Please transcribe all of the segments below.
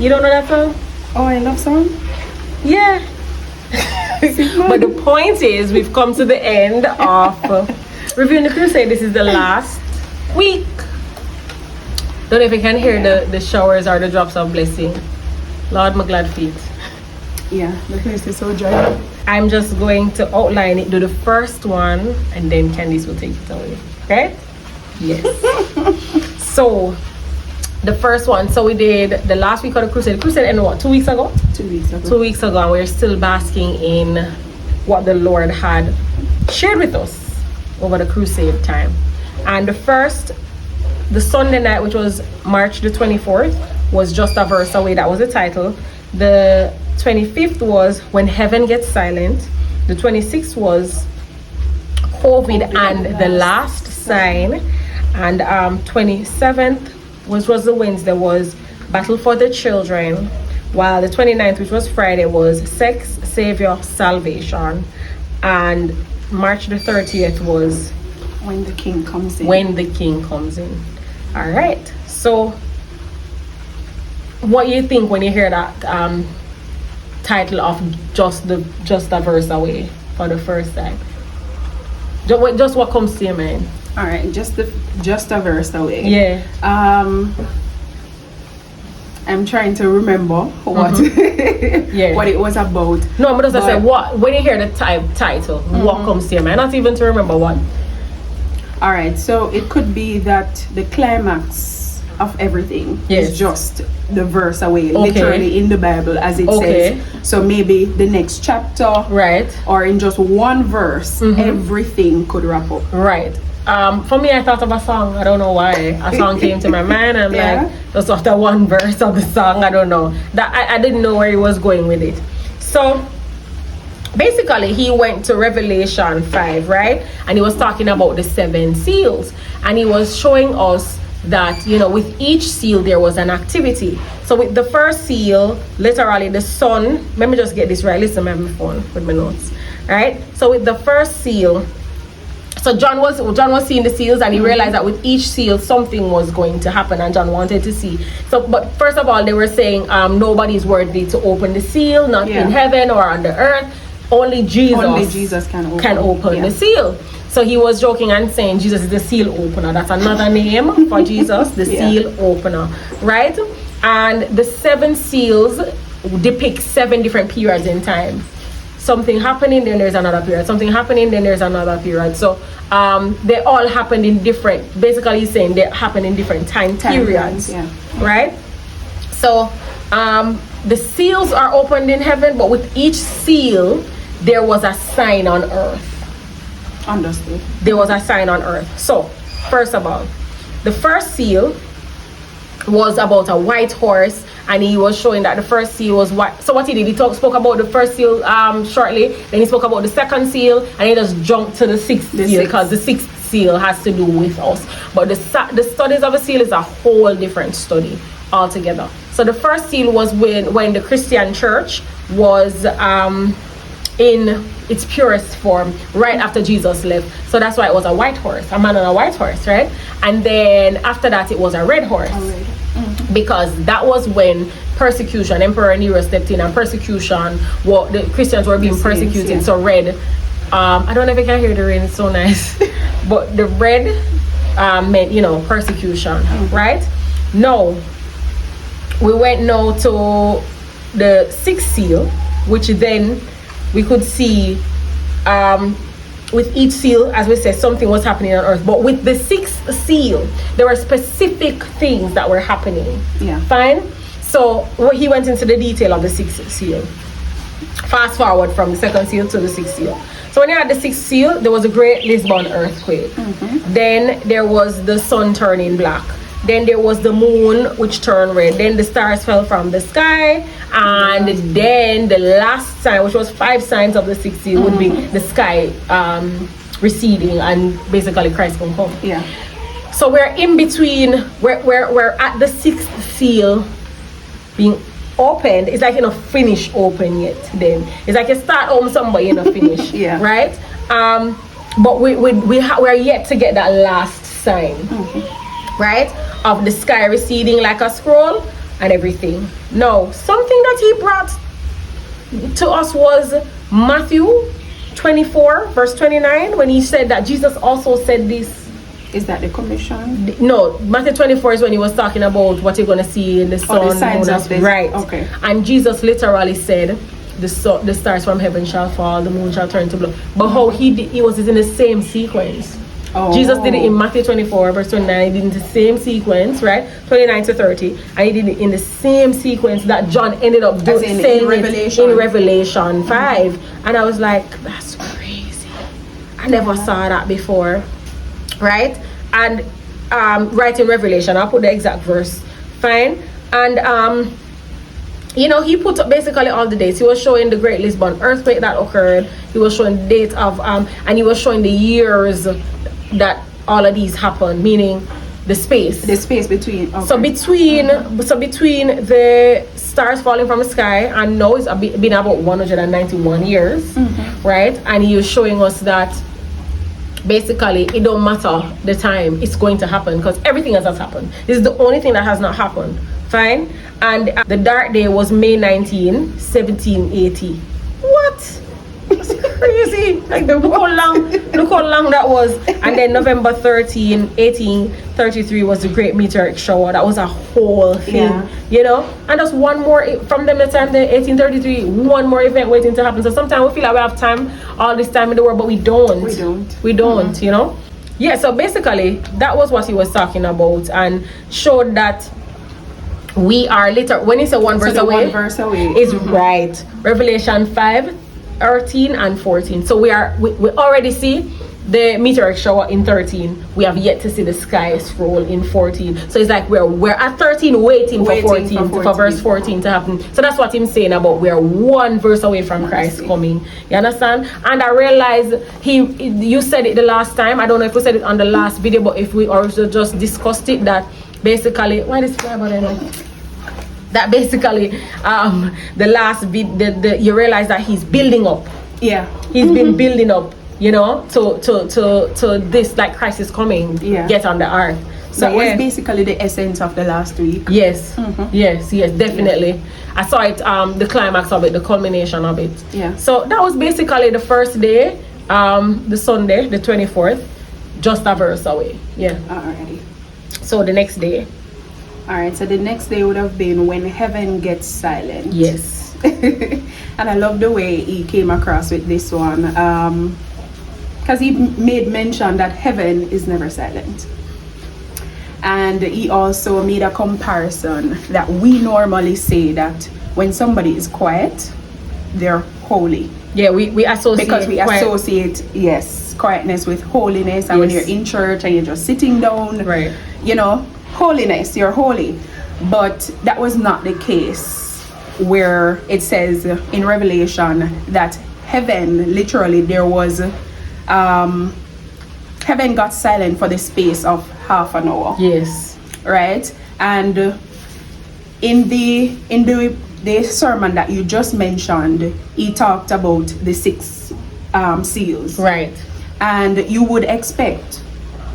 You don't know that song? Oh, I love song. Yeah. But the point is, we've come to the end of Reviewing the Crusade. This is the last week. Don't know if you can hear the showers or the drops of blessing. Lord, my glad feet. Yeah, the place is so dry. I'm just going to outline it, do the first one, and then Candice will take it away. Okay? Yes. So, the first one. So we did the last week of the crusade. Crusade ended what? 2 weeks ago? 2 weeks ago. 2 weeks ago, and we're still basking in what the Lord had shared with us over the crusade time. And the Sunday night, which was March the 24th, was Just a Verse Away. That was the title. The 25th was When Heaven Gets Silent. The 26th was COVID and the Last Sign. And 27th, which was the Wednesday, was Battle for the Children. While the 29th, which was Friday, was Sex, Savior, Salvation. And March the 30th was When the King Comes In. When the King Comes In. All right. So, what you think when you hear that title of Just a Verse Away for the first time? Just what comes to your mind? All right, just a verse away. Yeah. I'm trying to remember what what it was about. No, but as I said, what when you hear the title, what comes to your mind? Not even to remember what. All right, so it could be that the climax of everything is just the verse away, literally in the Bible as it says. So maybe the next chapter, right, or in just one verse, everything could wrap up. Right. For me, I thought of a song. I don't know why. A song came to my mind. I'm like, just after one verse of the song, I don't know. That I didn't know where he was going with it. So basically, he went to Revelation 5, right? And he was talking about the 7 seals. And he was showing us that, you know, with each seal, there was an activity. So with the first seal, literally the sun, let me just get this right. Listen, I have my phone with my notes, right? So with the first seal, so John was seeing the seals, and he realized that with each seal something was going to happen, and John wanted to see. So, but first of all, they were saying nobody's worthy to open the seal, not in heaven or on the earth. Only Jesus can open the seal. So he was joking and saying Jesus is the seal opener. That's another name for Jesus, the seal opener, right? And the 7 seals depict 7 different periods in time. Something happening, then there's another period. Something happening, then there's another period. So they all happened in different, basically he's saying they happened in different time periods, right? So the seals are opened in heaven, but with each seal, there was a sign on earth. Understood. There was a sign on earth. So, first of all, the first seal was about a white horse, and he was showing that the first seal was white. So what he did, he spoke about the first seal shortly, then he spoke about the second seal, and he just jumped to the sixth seal, because the sixth seal has to do with us. But the studies of a seal is a whole different study altogether. So the first seal was when the Christian church was in its purest form right after Jesus left. So that's why it was a white horse, a man on a white horse, right? And then after that it was a red horse. Because that was when persecution, Emperor Nero stepped in, and persecution, the Christians were being persecuted. So red, I don't know if you can hear the rain, it's so nice. But the red meant, you know, persecution, right? Now we went now to the 6th seal, which then we could see with each seal, as we said, something was happening on earth. But with the 6th seal, there were specific things that were happening. Fine? So he went into the detail of the 6th seal. Fast forward from the 2nd seal to the 6th seal. So when you had the 6th seal, there was a great Lisbon earthquake. Then there was the sun turning black. Then there was the moon, which turned red. Then the stars fell from the sky. And then the last sign, which was 5 signs of the 6th seal, would be the sky receding, and basically Christ can come. So we're in between, we're at the 6th seal being opened. It's like, you know, finish open yet then. It's like you start home somebody, you know, finish. Right? But we're yet to get that last sign. Right, of the sky receding like a scroll, and everything. No, something that he brought to us was Matthew 24 verse 29, when he said that Jesus also said this. Is that the commission? No, Matthew 24 is when he was talking about what you're going to see in the sun. The signs of this. Right. Okay. And Jesus literally said, the stars from heaven shall fall, the moon shall turn to blood. But how he was in the same sequence. Oh. Jesus did it in Matthew 24 verse 29. He did it in the same sequence, right? 29 to 30. And he did it in the same sequence that John ended up saying in Revelation 5. And I was like, that's crazy. I never saw that before. Right? And right in Revelation, I'll put the exact verse. Fine. And you know, he put up basically all the dates. He was showing the Great Lisbon earthquake that occurred. He was showing the date of and he was showing the years that all of these happened, meaning the space between. Okay. So between the stars falling from the sky, and now it's been about 191 years, right? And he was showing us that basically it don't matter the time it's going to happen, because everything else has happened. This is the only thing that has not happened. Fine. And the dark day was May 19, 1780. What? That's crazy. Like, look how long that was. And then November 13, 1833 was the great meteoric shower. That was a whole thing, you know. And just one more from them, the time, the 1833, one more event waiting to happen. So sometimes we feel like we have time, all this time in the world, but we don't. We don't, you know. Yeah. So basically, that was what he was talking about, and showed that we are when he said one verse away, is right. Revelation 5, 13 and 14. So we already see the meteoric shower in 13. We have yet to see the sky scroll in 14. So it's like we're at 13 waiting for 14 for verse 14 to happen. So that's what I'm saying about we're one verse away from Christ coming. You understand? And I realized you said it the last time. I don't know if we said it on the last video, but if we also just discussed it, that basically, why this fly about it? That basically, the last bit, you realize that he's building up. Yeah, he's been building up, you know, to this, like Christ is coming. Yeah, get on the ark. So that was basically the essence of the last week. Yes, yes, definitely. Yeah. I saw it, the climax of it, the culmination of it. Yeah. So that was basically the first day, the Sunday, the 24th, just a verse away. Yeah. Alrighty. So the next day. All right, so the next day would have been when heaven gets silent. Yes. And I love the way he came across with this one, because he made mention that heaven is never silent. And he also made a comparison that we normally say that when somebody is quiet, they're holy. Yeah, we associate, because we associate quietness with holiness. And when you're in church and you're just sitting down, right, you know, holiness, you're holy. But that was not the case, where it says in Revelation that heaven, literally, there was heaven got silent for the space of half an hour. Yes. Right? And in the sermon that you just mentioned, he talked about the 6 seals. Right. And you would expect,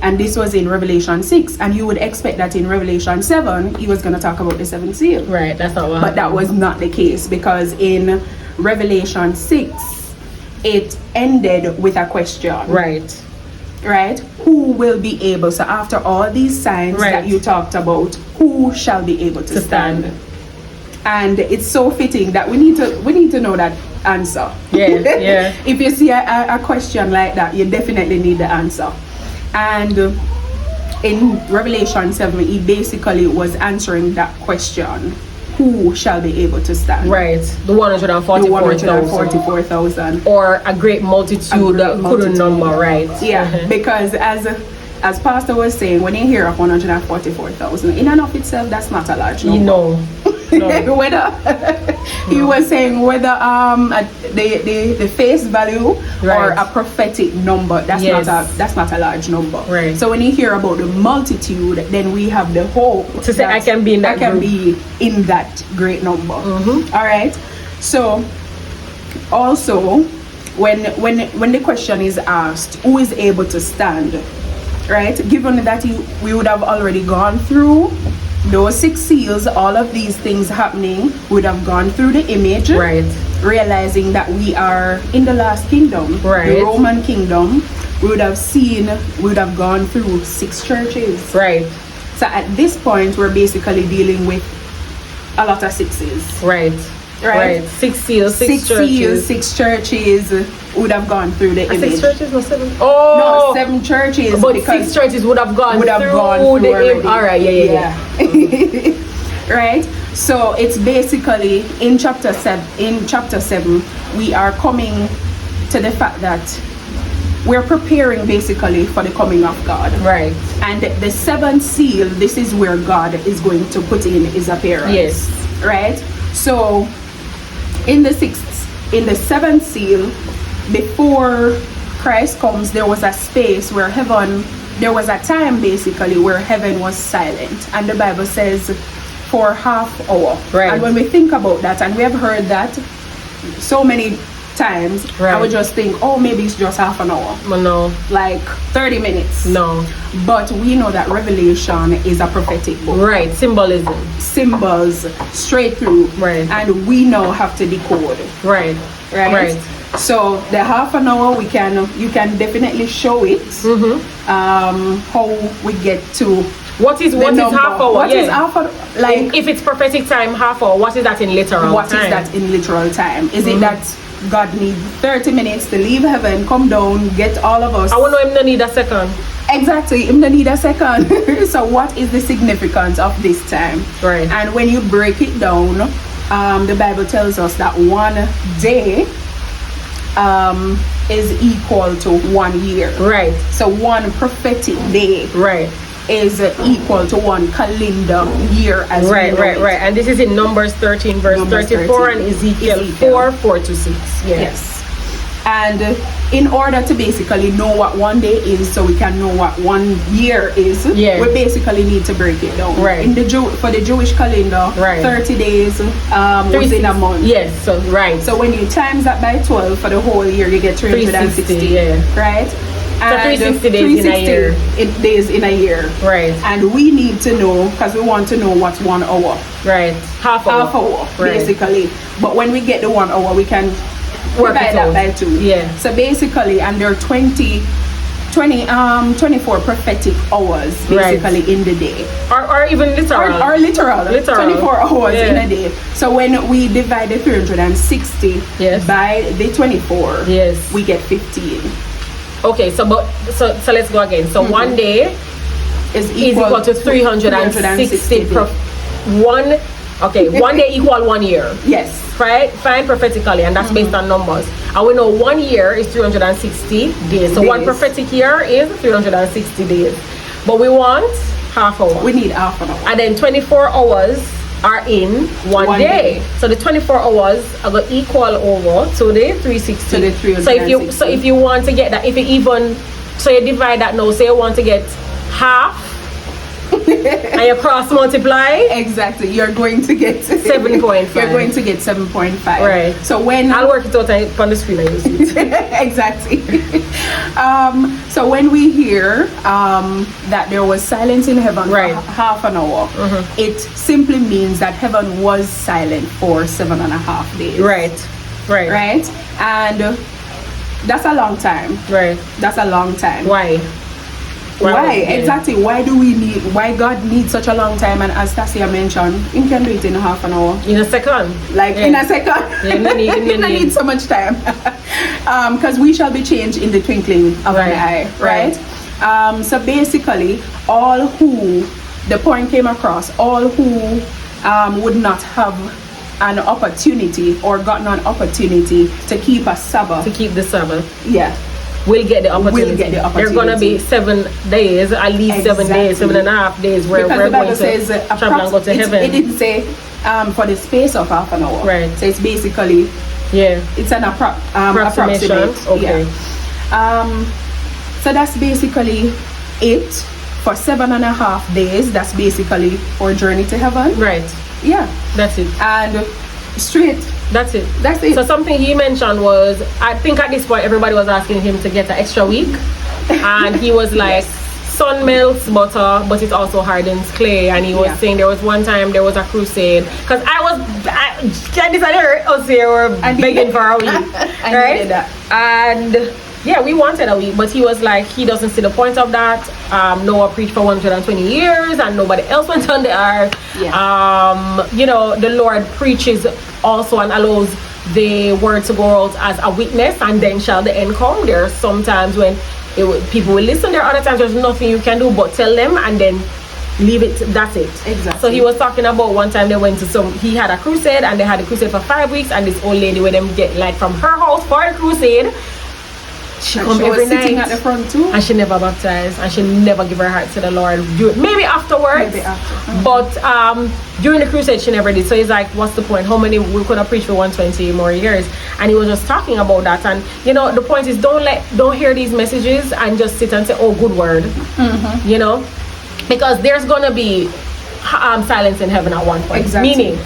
and this was in Revelation 6, and you would expect that in Revelation 7 he was going to talk about the 7th seal. Right, that's not what happened. But that was not the case, because in Revelation 6 it ended with a question. Right? Who will be able, so after all these signs that you talked about, who shall be able to stand? And it's so fitting that we need to know that answer. Yeah. If you see a question like that, you definitely need the answer. And in Revelation 7, he basically was answering that question: who shall be able to stand? Right, the 144,000, or a great multitude that couldn't number. Right. Yeah, because as Pastor was saying, when you hear of 144,000, in and of itself, that's not a large number. You know. No. Whether he was saying whether the face value or a prophetic number, that's not a large number. Right. So when you hear about the multitude, then we have the hope to say I can be in that group. Be in that great number. All right. So also when the question is asked, who is able to stand, right? Given that we would have already gone through those 6 seals, all of these things happening, would have gone through the image, Right. realizing that we are in the last kingdom, Right. the Roman kingdom. We would have gone through 6 churches. Right. So at this point, we're basically dealing with a lot of 6s. Right. Right. 6 seals, 6 churches. seals, 6 churches would have gone through the image. 6 churches, no 7. Oh, No, 7 churches. but because 6 churches would have gone would have through gone through the already. All right, yeah. Right. So it's basically in chapter 7. In chapter 7, we are coming to the fact that we're preparing basically for the coming of God. Right. And the 7th seal, this is where God is going to put in his appearance. Yes. Right. So in the 7th seal, before Christ comes, there was a space where there was a time basically where heaven was silent, and the Bible says for half hour. Right. And when we think about that, and we have heard that so many times, Right. I would just think, oh, maybe it's just half an hour, But no. like 30 minutes. No. But we know that Revelation is a prophetic book. Right. Symbolism. Symbols straight through. Right. And we now have to decode. Right. Right. Right. So the half an hour you can definitely show it. How we get to What is the number. half hour? What Yeah. is half hour? Like If it's prophetic time, half hour, what is that in literal what time? is that in literal time? Is it that God needs 30 minutes to leave heaven, come down, get all of us? I want to know him no need a second. Exactly, him don't need a second. So what is the significance of this time? Right. And when you break it down, the Bible tells us that one day is equal to 1 year. Right. So one prophetic day Right. is equal to 1 calendar year as we Right, know right, it. right. And this is in Numbers 13, verse Numbers 34, 13. and Ezekiel Ezekiel. 4, 4 to 6. Yeah. Yes. And in order to basically know what 1 day is, so we can know what 1 year is, Yeah. we basically need to break it down. Right. In the for the Jewish calendar, Right. 30 days was in a month. Yes, so right. So when you times that by 12 for the whole year, you get 360. 360, yeah. Right? And 360 days in a year. Days in a year. Right. And we need to know, because we want to know what's 1 hour. Right. Half hour. Half hour, Right. basically. But when we get the 1 hour, we can Work divide it that out. by 2. Yeah. So basically, and there are 24 prophetic hours basically in the day. Or even literal. Or literal. 24 hours Yeah. in a day. So when we divide the 360 Yes. by the 24, Yes. we get 15. Okay, so let's go again. So 1 day Is is equal to 360 one. Okay, 1 day equal 1 year. Yes. Right? Fine prophetically, and that's based on numbers. And we know 1 year is 360 days. So one Days. prophetic year is 360 days. But we want half hour. We need half an hour. And then 24 hours are in one One day. day. So the 24 hours are going to equal over to the 360. To the 360. So if you want to get that, if you even, so you divide that now, say you want to get half, and you cross multiply. Exactly. You're going to get 7.5. You're going to get 7.5. Right. So when I'll work it out on the screen and you see it. exactly. So when we hear that there was silence in heaven Right. for half an hour, it simply means that heaven was silent for 7.5 days. Right. Right. Right? And that's a long time. Right. That's a long time. Why? Why? Yeah. Exactly. Why God needs such a long time? And as Tasia mentioned, you can do it in half an hour. In a second. Like Yeah. in a second. Yeah, no need, no You don't need. need so much time. Because we shall be changed in the twinkling of Right. an eye, Right. right? So basically, all who the point came across, all who would not have an opportunity or gotten an opportunity to keep a Sabbath, To keep the Sabbath. yeah, Will get the opportunity. get the There are gonna be 7 days, at least 7 days, Exactly. 7.5 days where because we're the going Bible to says travel and go to heaven. it didn't say for the space of half an hour. Right. So it's basically Yeah. it's an Approximation. approximate. Okay. Yeah. So that's basically it for 7.5 days. That's basically our journey to heaven. Right. Yeah. That's it. And straight. That's it. That's it. So something he mentioned was, I think at this point everybody was asking him to get an extra week, and he was like, sun melts butter, but it also hardens clay. And he was saying there was one time there was a crusade, because Candice and her us here were begging for a week, right? And yeah, we wanted a week, but he was like, he doesn't see the point of that. Noah preached for 120 years and nobody else went on the ark. You know, the Lord preaches also and allows the word to go out as a witness, and then shall the end come. There are some times when people will listen, there are other times there's nothing you can do but tell them and then leave it. That's it. Exactly. So he was talking about one time they went to he had a crusade, and they had a crusade for 5 weeks, and this old lady with them get like from her house for a crusade. She come every was sitting night at the front too, and she never baptized, and she never give her heart to the Lord. Maybe afterwards, but during the crusade she never did. So he's like, what's the point? How many we could have preached for 120 more years? And he was just talking about that. And you know, the point is, don't hear these messages and just sit and say, oh, good word. You know, because there's gonna be silence in heaven at one point. Exactly. Meaning,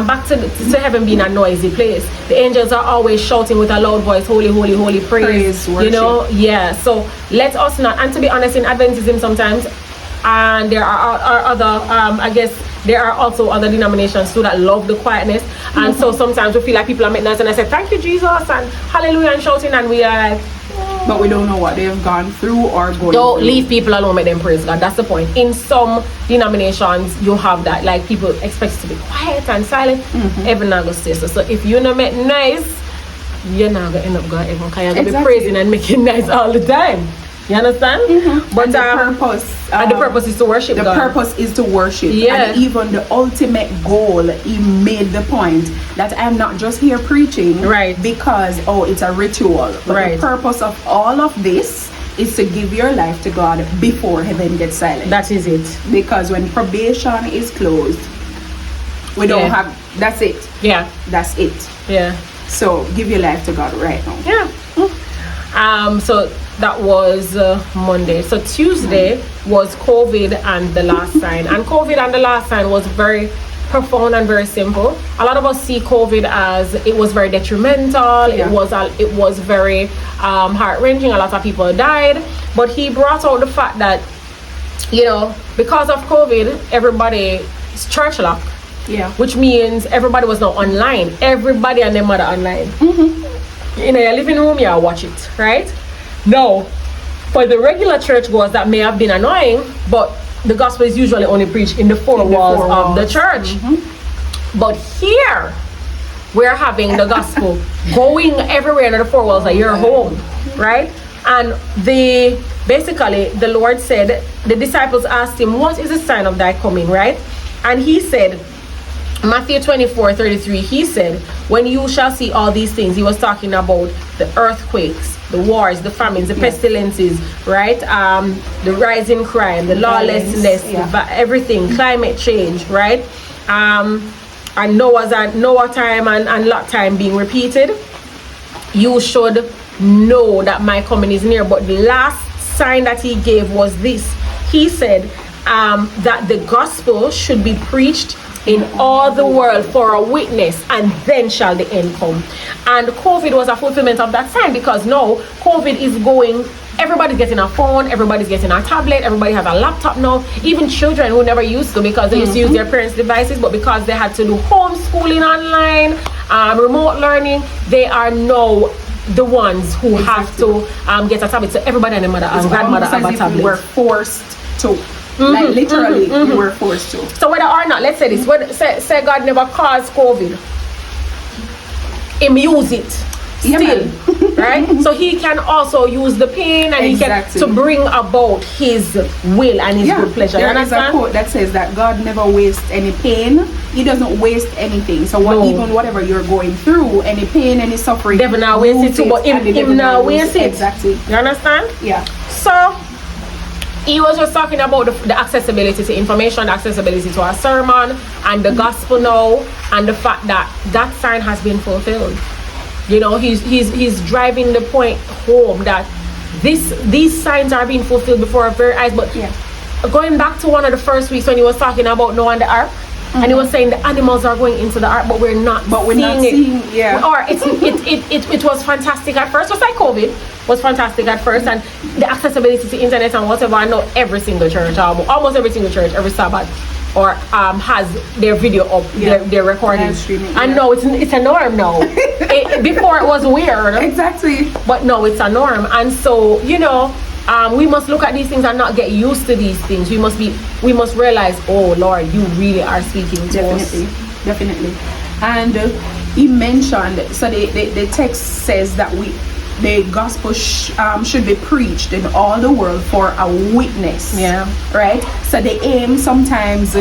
back to heaven being a noisy place. The angels are always shouting with a loud voice, holy, holy, holy, praise. You know, yeah. So let us not. And to be honest, in Adventism sometimes, and there are other, I guess there are also other denominations too that love the quietness. And so sometimes we feel like people are making noise, and I say, thank you, Jesus, and hallelujah, and shouting, and we are like, but we don't know what they have gone through or going don't through. Leave people alone, make them praise God. That's the point. In some denominations you have that, like people expect to be quiet and silent. Heaven not gonna stay so if you not make nice, you're not gonna end up going heaven, because you're gonna be praising and making nice all the time. You understand? But and the purpose is to worship God. The purpose is to worship. Yeah. And even the ultimate goal, he made the point that I'm not just here preaching because it's a ritual. But the purpose of all of this is to give your life to God before heaven gets silent. That is it. Because when probation is closed, we don't have, that's it. Yeah. That's it. Yeah. So give your life to God right now. Yeah. So that was Monday. So Tuesday was COVID and the last sign. And COVID and the last sign was very profound and very simple. A lot of us see COVID as it was very detrimental. It was very heart-wrenching. A lot of people died. But he brought out the fact that, you know, because of COVID, everybody's church locked. Yeah. Which means everybody was now online. Everybody and their mother online. In your living room, you watch it, right? Now, for the regular churchgoers, that may have been annoying, but the gospel is usually only preached in the four walls of the church. But here, we're having the gospel going everywhere in the four walls of your home, right? And basically, the Lord said, the disciples asked him, what is the sign of thy coming, right? And he said, Matthew 24:33, he said, when you shall see all these things, he was talking about the earthquakes, the wars, the famines, the pestilences, right? The rising crime, the lawlessness, everything, climate change, right? And Noah time and Lot time being repeated. You should know that my coming is near. But the last sign that he gave was this. He said that the gospel should be preached in all the world for a witness, and then shall the end come. And COVID was a fulfillment of that sign, because now COVID is going, everybody's getting a phone, everybody's getting a tablet, everybody has a laptop now. Even children who never used to, because they used to use their parents' devices, but because they had to do homeschooling online, remote learning, they are now the ones who have to get a tablet. So everybody and their mother and grandmother have a tablet. We're forced to. Like literally, we were forced to. So whether or not, let's say this, say God never caused COVID, him use it still, right? So he can also use the pain, and he can to bring about his will and his good pleasure. There is a quote that says that God never wastes any pain. He doesn't waste anything. So even whatever you're going through, any pain, any suffering, devil not waste it too, but him not waste it. Exactly. You understand? Yeah. So he was just talking about the accessibility to information, the accessibility to our sermon, and the gospel now, and the fact that that sign has been fulfilled. You know, he's driving the point home that these signs are being fulfilled before our very eyes. But going back to one of the first weeks when he was talking about Noah and the ark, and he was saying the animals are going into the ark, but we're not seeing it. Yeah. Or it was fantastic at first, just like COVID was fantastic at first, and the accessibility to internet and whatever. I know every single church, almost every single church, every Sabbath, or has their video up, their recording. And no, it's a norm now. Before it was weird. Exactly. But no, it's a norm. And so, you know, we must look at these things and not get used to these things. We must realize, oh Lord, you really are speaking to us. Definitely. And he mentioned, so the text says that the gospel should be preached in all the world for a witness. Yeah. Right? So the aim, sometimes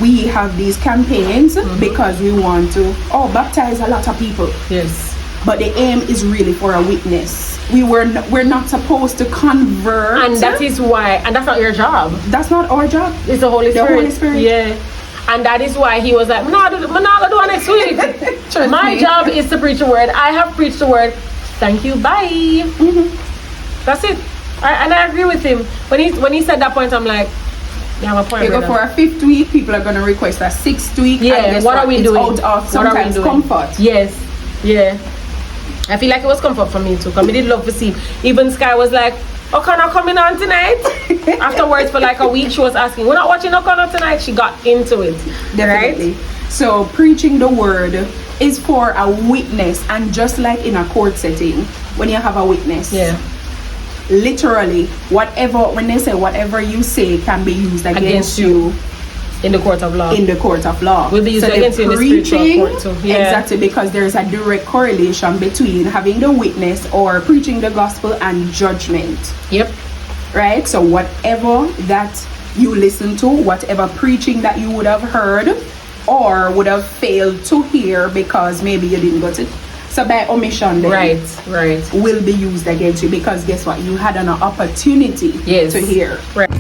we have these campaigns because we want to baptize a lot of people. Yes. But the aim is really for a witness. We're not supposed to convert. And that is why, and that's not your job. That's not our job. It's the Holy Spirit. The Holy Spirit. Yeah. And that is why he was like, I'm not gonna do it next week. My job is to preach the word. I have preached the word. Thank you. Bye. That's it. And I agree with him. When he said that point, I'm like, yeah, my point. You go for a 5th week, people are going to request a 6th week. Yeah. And What are we doing? Out of sometimes comfort. Yes. Yeah. I feel like it was comfort for me too. Because I did love to see. Even Sky was like, O'Connor coming on tonight? Afterwards, for like a week, she was asking, we're not watching O'Connor tonight? She got into it. Definitely. Right? So preaching the word is for a witness, and just like in a court setting, when you have a witness, literally when they say whatever you say can be used against you in the court of law. In the court of law. Will be used against you in the spiritual court too. Yeah. Exactly, because there's a direct correlation between having the witness or preaching the gospel and judgment. Yep. Right? So whatever that you listen to, whatever preaching that you would have heard or would have failed to hear because maybe you didn't get it, so by omission then, right, will be used against you, because guess what, you had an opportunity to hear. Right.